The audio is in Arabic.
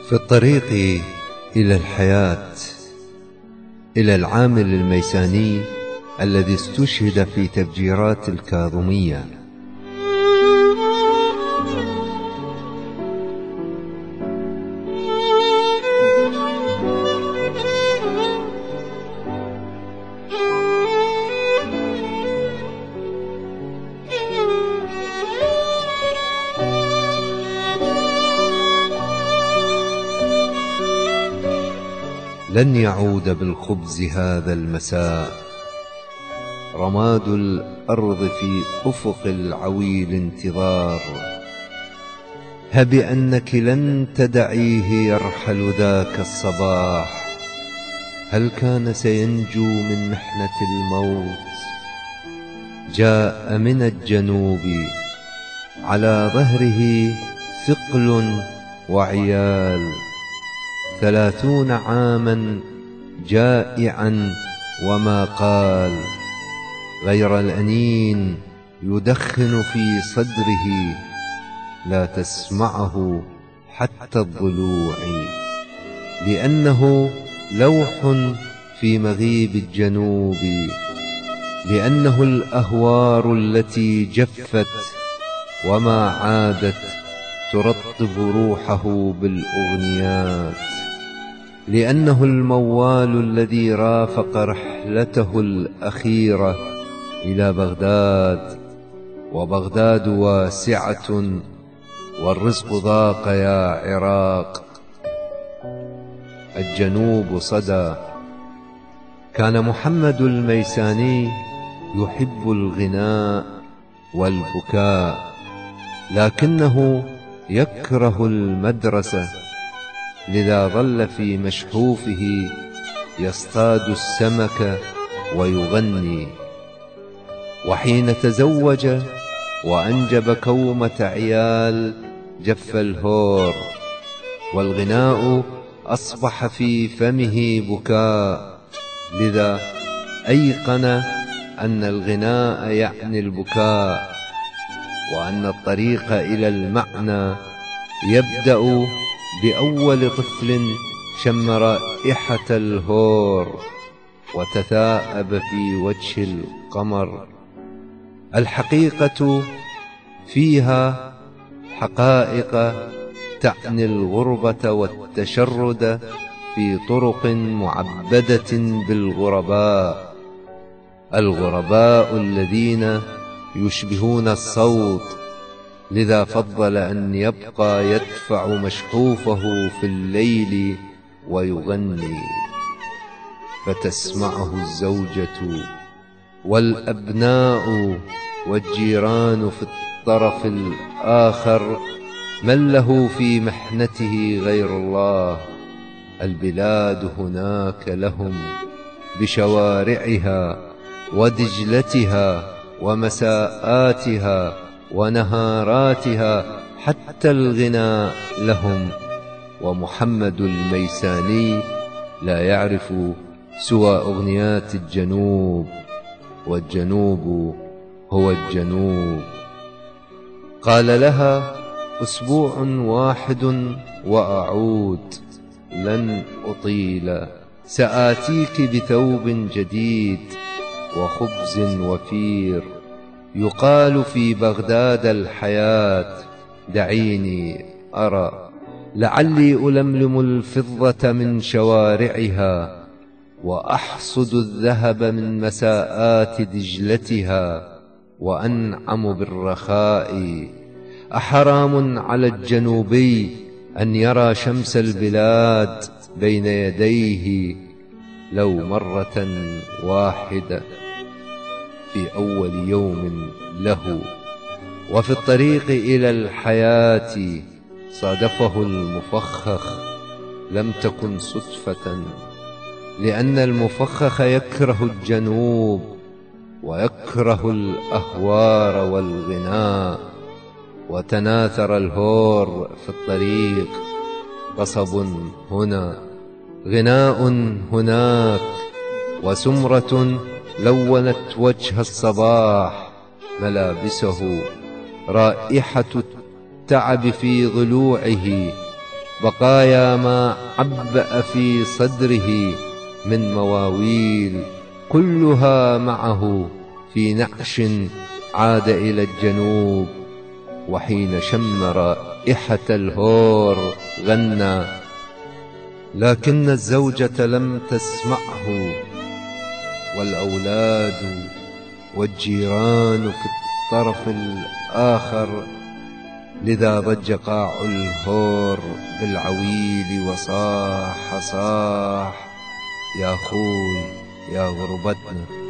في الطريق إلى الحياة، إلى العامل الميساني الذي استشهد في تفجيرات الكاظمية. لن يعود بالخبز هذا المساء، رماد الأرض في أفق العويل انتظار. هب أنك لن تدعيه يرحل ذاك الصباح. هل كان سينجو من محنة الموت؟ جاء من الجنوب على ظهره ثقل وعيال، 30 عاما جائعا وما قال غير الأنين يدخن في صدره، لا تسمعه حتى الضلوع، لأنه لوح في مغيب الجنوب، لأنه الأهوار التي جفت وما عادت ترطب روحه بالأغنيات، لأنه الموال الذي رافق رحلته الأخيرة إلى بغداد، وبغداد واسعة والرزق ضاق يا عراق. الجنوب صدى. كان محمد الميساني يحب الغناء والبكاء، لكنه يكره المدرسة، لذا ظل في مشحوفه يصطاد السمك ويغني. وحين تزوج وأنجب كومة عيال جف الهور، والغناء أصبح في فمه بكاء، لذا أيقن أن الغناء يعني البكاء، وأن الطريق إلى المعنى يبدأ بأول طفل شم رائحة الهور وتثاءب في وجه القمر. الحقيقة فيها حقائق تعني الغربة والتشرد في طرق معبدة بالغرباء، الغرباء الذين يشبهون الصوت، لذا فضل أن يبقى يدفع مشحوفه في الليل ويغني، فتسمعه الزوجة والأبناء والجيران في الطرف الآخر. من له في محنته غير الله؟ البلاد هناك لهم بشوارعها ودجلتها ومساءاتها ونهاراتها، حتى الغناء لهم. ومحمد الميساني لا يعرف سوى أغنيات الجنوب، والجنوب هو الجنوب. قال لها: أسبوع واحد وأعود، لن أطيل، سآتيك بثوب جديد وخبز وفير. يقال في بغداد الحياة، دعيني أرى، لعلي ألملم الفضة من شوارعها، وأحصد الذهب من مساءات دجلتها، وأنعم بالرخاء. أحرام على الجنوبي أن يرى شمس البلاد بين يديه لو مرة واحدة في أول يوم له. وفي الطريق إلى الحياة صادفه المفخخ، لم تكن صدفة، لأن المفخخ يكره الجنوب ويكره الأهوار والغناء. وتناثر الهور في الطريق، قصب هنا، غناء هناك، وسمرة لونت وجه الصباح ملابسه، رائحة التعب في ضلوعه، بقايا ما عبأ في صدره من مواويل، كلها معه في نعش عاد إلى الجنوب. وحين شم رائحة الهور غنى، لكن الزوجة لم تسمعه، والأولاد والجيران في الطرف الآخر، لذا ضج قاع الهور بالعويل وصاح صاح: يا خوي يا غربتنا.